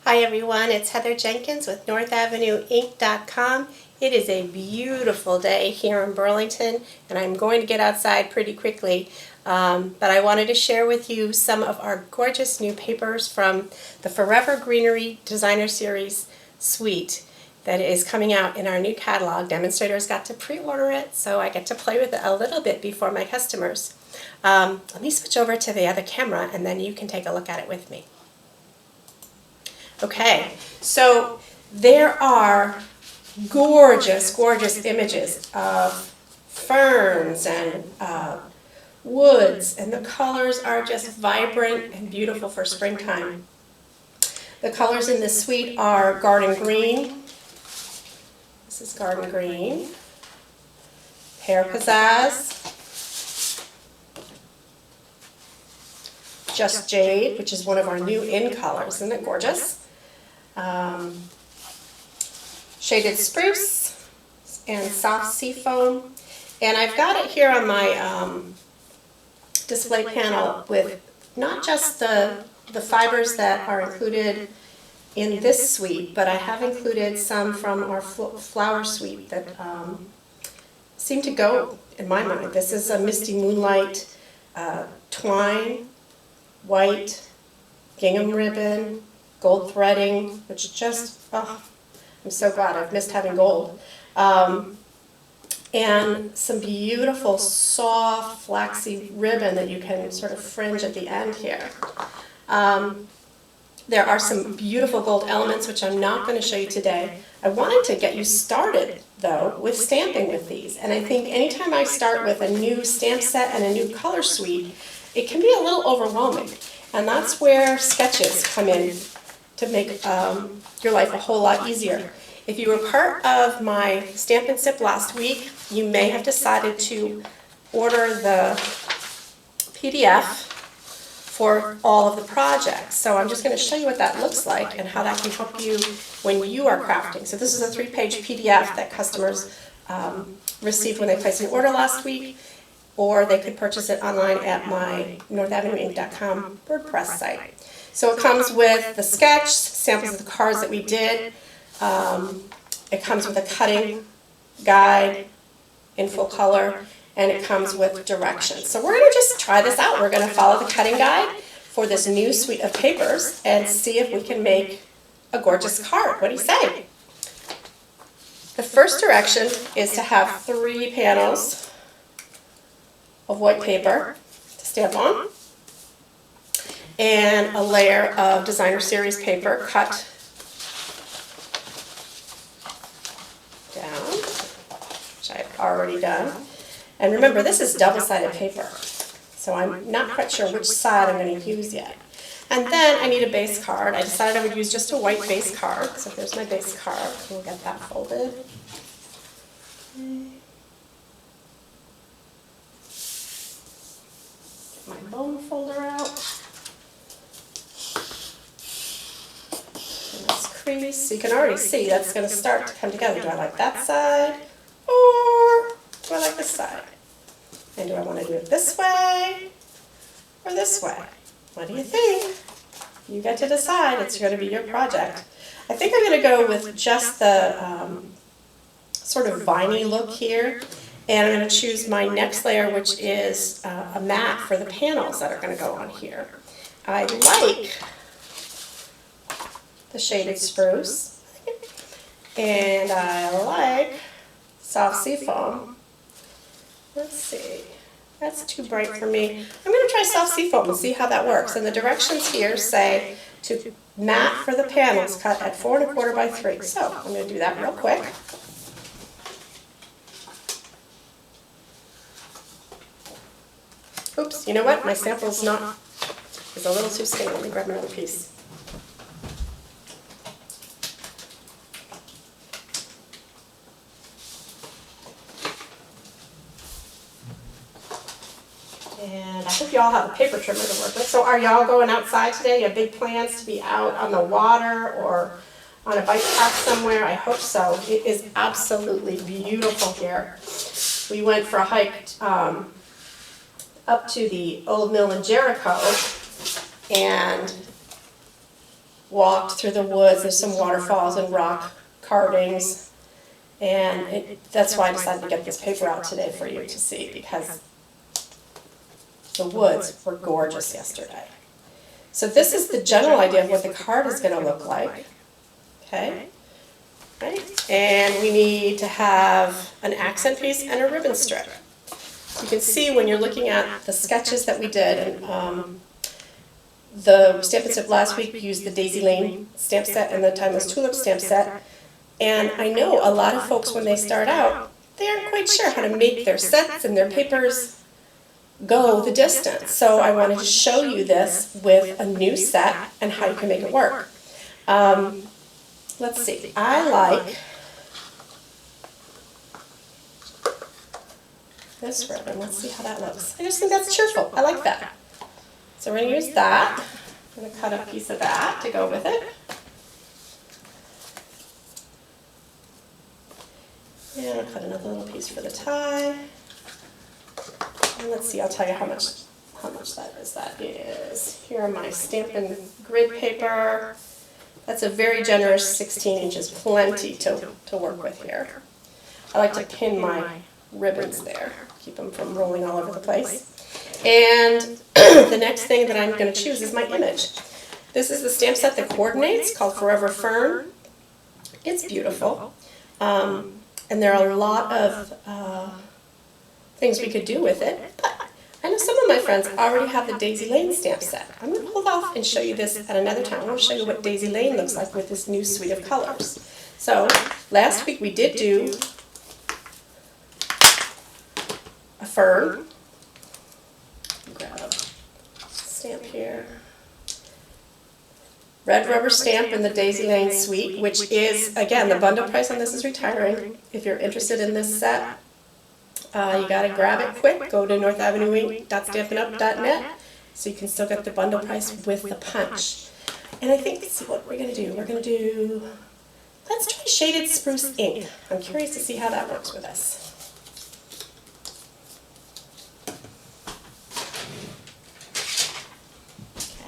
Hi everyone, it's Heather Jenkins with NorthAvenueInc.com. It is a beautiful day here in Burlington, and I'm going to get outside pretty quickly. But I wanted to share with you some of our gorgeous new papers from the Forever Greenery Designer Series suite that is coming out in our new catalog. Demonstrators got to pre-order it, so I get to play with it a little bit before my customers. Let me switch over to the other camera, and then you can take a look at it with me. Okay, so there are gorgeous, gorgeous images of ferns and woods, and the colors are just vibrant and beautiful for springtime. The colors in this suite are garden green. This is garden green. Pear pizzazz. Just Jade, which is one of our new in colors. Isn't it gorgeous? Shaded spruce and soft seafoam. And I've got it here on my display panel with not just the fibers that are included in this suite, but I have included some from our flower suite that seem to go in my mind. This is a Misty Moonlight twine, white, gingham ribbon, gold threading, which just, oh, I'm so glad. I've missed having gold. And some beautiful, soft, flaxy ribbon that you can sort of fringe at the end here. There are some beautiful gold elements, which I'm not going to show you today. I wanted to get you started, though, with stamping with these. And I think anytime I start with a new stamp set and a new color suite, it can be a little overwhelming. And that's where sketches come in to make your life a whole lot easier. If you were part of my Stamp and Sip last week, you may have decided to order the PDF for all of the projects. So I'm just going to show you what that looks like and how that can help you when you are crafting. So this is a 3-page PDF that customers received when they placed an order last week, or they could purchase it online at my NorthAvenueInc.com WordPress site. So it comes with the sketch, samples of the cards that we did. It comes with a cutting guide in full color, and it comes with directions. So we're going to just try this out. We're going to follow the cutting guide for this new suite of papers and see if we can make a gorgeous card. What do you say? The first direction is to have 3 panels of white paper to stamp on, and a layer of Designer Series paper cut down, which I've already done. And remember, this is double-sided paper, so I'm not quite sure which side I'm going to use yet. And then I need a base card. I decided I would use just a white base card, so there's my base card. We'll get that folded. Get my bone folder out. Crease, so you can already see that's going to start to come together. Do I like that side, or do I like this side? And do I want to do it this way or this way? What do you think? You get to decide. It's going to be your project. I think I'm going to go with just the sort of viney look here, and I'm going to choose my next layer, which is a matte for the panels that are going to go on here. I like the shaded spruce, and I like soft seafoam. Let's see, that's too bright for me. I'm going to try soft seafoam and see how that works. And the directions here say to matte for the panels cut at 4 1/4 by 3. So I'm going to do that real quick. Oops, you know what? My sample is a little too skinny. Let me grab another piece. And I hope you all have a paper trimmer to work with. So are y'all going outside today? You have big plans to be out on the water or on a bike path somewhere? I hope so. It is absolutely beautiful here. We went for a hike up to the old mill in Jericho, and walked through the woods. There's some waterfalls and rock carvings. And that's why I decided to get this paper out today for you to see, because the woods were gorgeous yesterday. So this is the general idea of what the card is going to look like. Okay? Right? And we need to have an accent piece and a ribbon strip. You can see when you're looking at the sketches that we did, and the Stampin' Sip last week used the Daisy Lane stamp set and the Timeless Tulip stamp set. And I know a lot of folks, when they start out, they aren't quite sure how to make their sets and their papers go the distance. So I wanted to show you this with a new set and how you can make it work. Let's see, I like this ribbon. Let's see how that looks. I just think that's cheerful. I like that. So we're going to use that. I'm going to cut a piece of that to go with it. And I'll cut another little piece for the tie. And let's see, I'll tell you how much that is. That is, here are my Stampin' grid paper. That's a very generous 16 inches, plenty to work with here. I like to pin my ribbons there, keep them from rolling all over the place. And the next thing that I'm going to choose is my image. This is the stamp set that coordinates, called Forever Fern. It's beautiful. And there are a lot of things we could do with it, but I know some of my friends already have the Daisy Lane stamp set. I'm going to hold off and show you this at another time. I want to show you what Daisy Lane looks like with this new suite of colors. So, last week we did do a fern. Grab a stamp here. Red rubber stamp in the Daisy Lane suite, which is, again, the bundle price on this is retiring. If you're interested in this set, you got to grab it quick. Go to northavenueinc.stampinup.net so you can still get the bundle price with the punch. And I think, let's see what we're going to do. We're going to do, let's try shaded spruce ink. I'm curious to see how that works with us.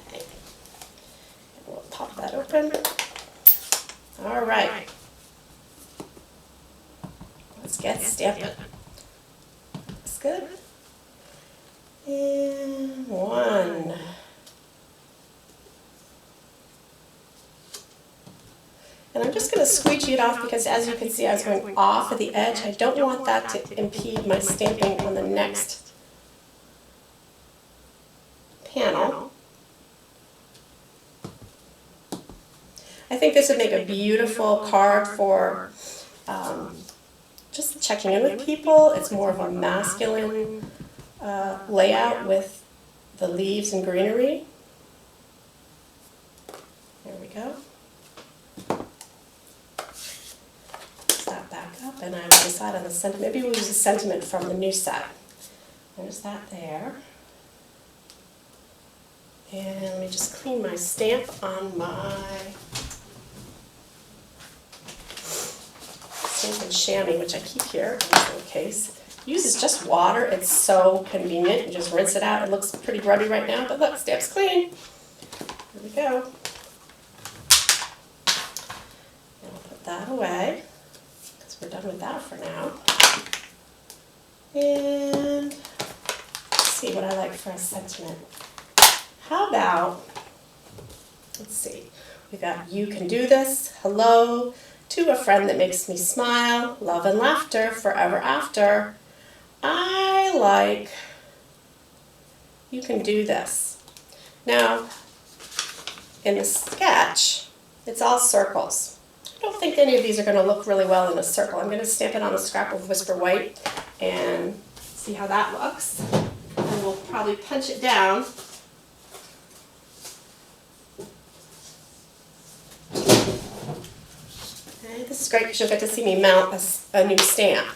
Okay. And we'll pop that open. All right. Let's get stamping. Good. And one. And I'm just going to squeegee it off because, as you can see, I was going off of the edge. I don't want that to impede my stamping on the next panel. I think this would make a beautiful card for just checking in with people. It's more of a masculine layout with the leaves and greenery. There we go. Put that back up, and I will decide on the sentiment. Maybe we'll use a sentiment from the new set. There's that there. And let me just clean my stamp on my Stampin' Chamois, which I keep here in this little case. Uses just water. It's so convenient. You just rinse it out. It looks pretty grubby right now, but look, stamp's clean. There we go. And I'll put that away because we're done with that for now. And let's see what I like for a sentiment. How about, let's see, we got "You can do this," "Hello," "To a friend that makes me smile," "Love and laughter forever after." I like "You can do this." Now, in the sketch, it's all circles. I don't think any of these are going to look really well in a circle. I'm going to stamp it on a scrap of Whisper White and see how that looks. And we'll probably punch it down. This is great because you'll get to see me mount a new stamp.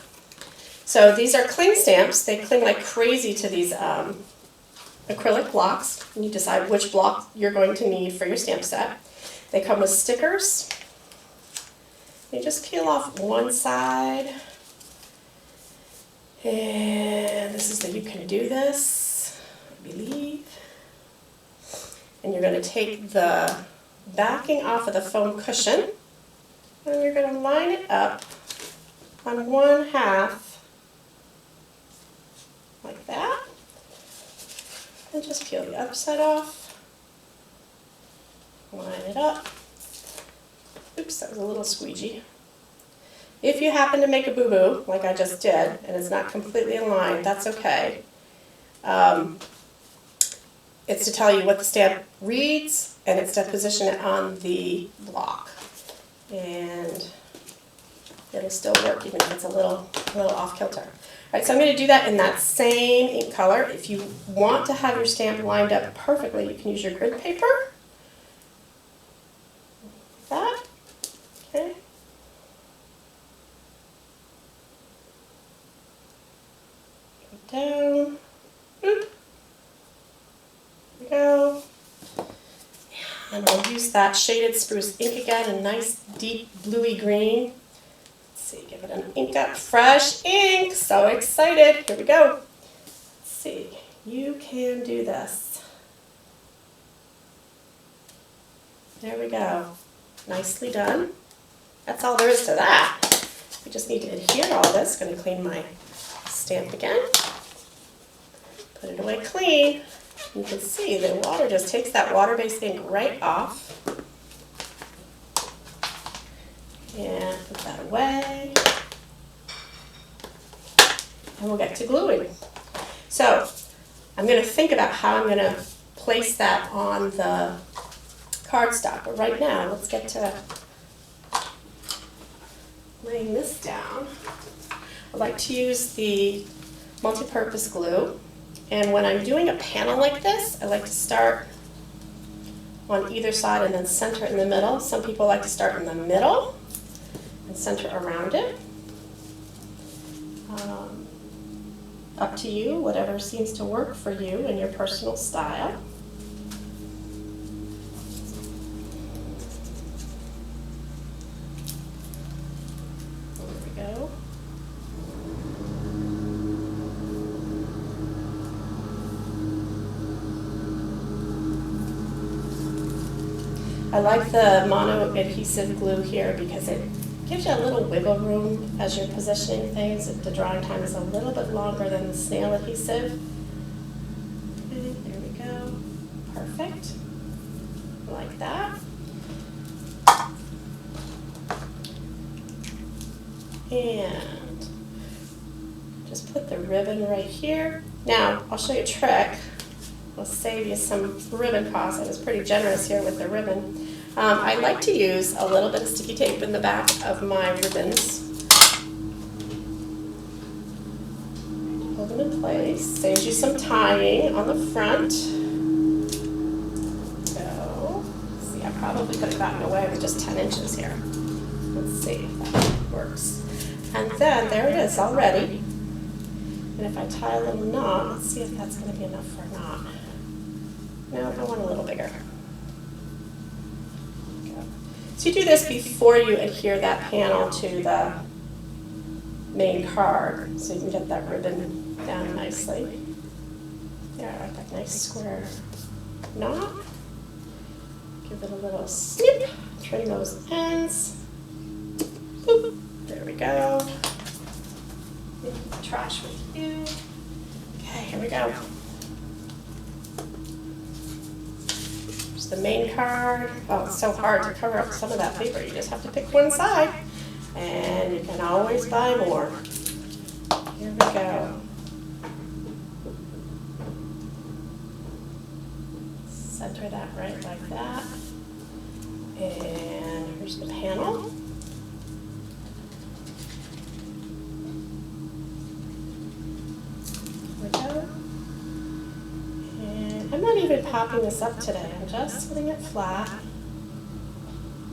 So these are cling stamps. They cling like crazy to these acrylic blocks. And you decide which block you're going to need for your stamp set. They come with stickers. You just peel off one side. And this is the "You can do this," I believe. And you're going to take the backing off of the foam cushion, and you're going to line it up on one half like that, and just peel the other side off, line it up. Oops, that was a little squeegee. If you happen to make a boo-boo, like I just did, and it's not completely aligned, that's okay. It's to tell you what the stamp reads, and it's to position it on the block. And it'll still work even if it's a little off kilter. All right, so I'm going to do that in that same ink color. If you want to have your stamp lined up perfectly, you can use your grid paper. Like that. Okay. Go down. Boop. There we go. And I'll use that shaded spruce ink again, a nice deep bluey green. Let's see, give it an ink up. Fresh ink! So excited! Here we go. Let's see, you can do this. There we go. Nicely done. That's all there is to that. We just need to adhere all this. Going to clean my stamp again. Put it away clean. You can see the water just takes that water-based ink right off. And put that away. And we'll get to gluing. So I'm going to think about how I'm going to place that on the cardstock. But right now, let's get to laying this down. I like to use the multi-purpose glue. And when I'm doing a panel like this, I like to start on either side and then center it in the middle. Some people like to start in the middle and center around it. Up to you, whatever seems to work for you and your personal style. There we go. I like the mono adhesive glue here because it gives you a little wiggle room as you're positioning things. The drying time is a little bit longer than the snail adhesive. Okay, there we go. Perfect. Like that. And just put the ribbon right here. Now, I'll show you a trick. We'll save you some ribbon costs. I was pretty generous here with the ribbon. I like to use a little bit of sticky tape in the back of my ribbons. Hold them in place. Saves you some tying on the front. So, see, I probably could have gotten away with just 10 inches here. Let's see if that works. And then, there it is already. And if I tie a little knot, let's see if that's going to be enough for a knot. No, I want a little bigger. Okay. So you do this before you adhere that panel to the main card, so you can get that ribbon down nicely. There, like that nice square knot. Give it a little snip, trim those ends. Boop. There we go. Leave the trash with you. Okay, here we go. The main card. Oh, it's so hard to cover up some of that paper. You just have to pick one side, and you can always buy more. Here we go. Center that right like that. And here's the panel. Here we go. I'm not even popping this up today, I'm just putting it flat.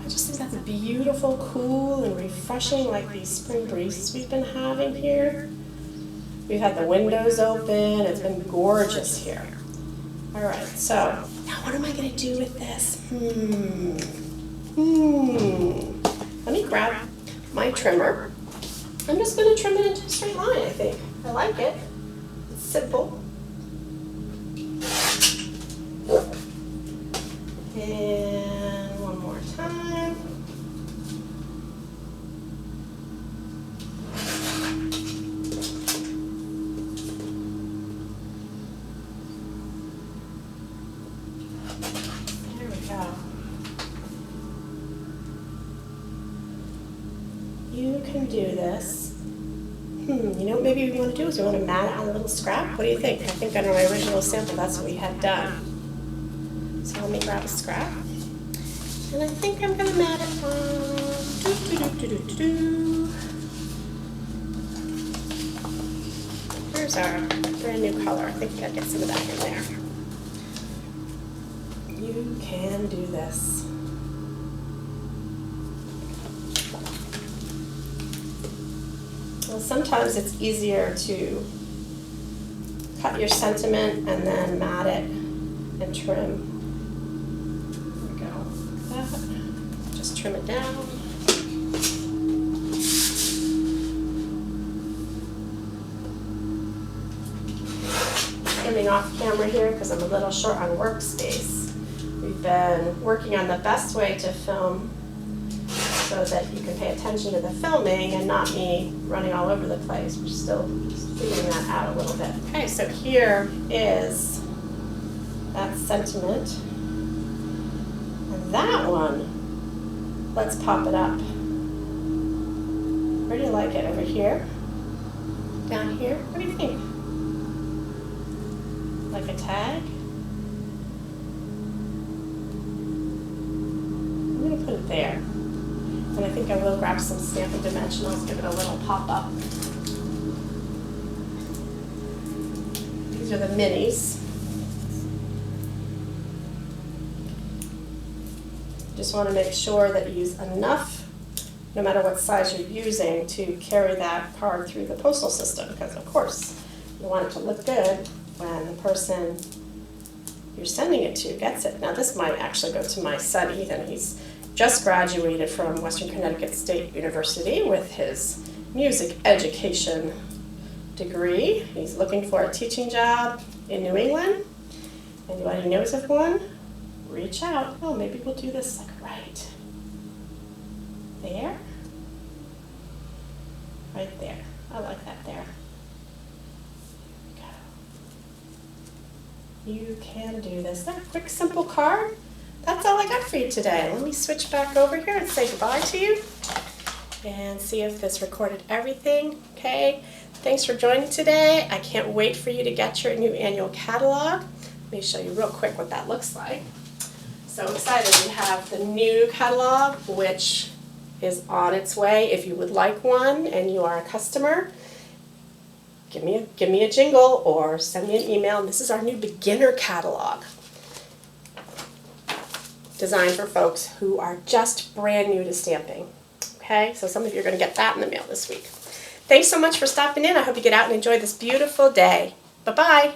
I just think that's beautiful, cool, and refreshing, like these spring breezes we've been having here. We've had the windows open, it's been gorgeous here. All right, so now what am I gonna do with this? Let me grab my trimmer. I'm just gonna trim it into a straight line, I think. I like it, it's simple. And You can do this. You know what maybe we want to do is we want to mat it on a little scrap. What do you think? I think on my original sample that's what we had done. So let me grab a scrap. And I think I'm going to mat it on. Here's our brand new color. I think we gotta get some of that in there. You can do this. Well, sometimes it's easier to cut your sentiment and then mat it and trim. There we go. Like that. Just trim it down. Trimming off camera here because I'm a little short on workspace. We've been working on the best way to film so that you can pay attention to the filming and not me running all over the place. We're still figuring that out a little bit. Okay, so here is that sentiment. And that one, let's pop it up. Where do you like it? Over here? Down here? What do you think? Like a tag? I'm going to put it there. And I think I will grab some Stampin' Dimensionals, give it a little pop-up. These are the minis. Just want to make sure that you use enough, no matter what size you're using, to carry that card through the postal system, because of course you want it to look good when the person you're sending it to gets it. Now this might actually go to my son Ethan. He's just graduated from Western Connecticut State University with his music education degree. He's looking for a teaching job in New England. Anybody knows of one? Reach out. Oh, maybe we'll do this like right there. Right there. I like that there. You can do this. That quick, simple card. That's all I got for you today. Let me switch back over here and say goodbye to you and see if this recorded everything. Okay. Thanks for joining today. I can't wait for you to get your new annual catalog. Let me show you real quick what that looks like. So excited. We have the new catalog, which is on its way. If you would like one and you are a customer, give me a jingle or send me an email. And this is our new beginner catalog, designed for folks who are just brand new to stamping. Okay, so some of you are going to get that in the mail this week. Thanks so much for stopping in. I hope you get out and enjoy this beautiful day. Bye-bye.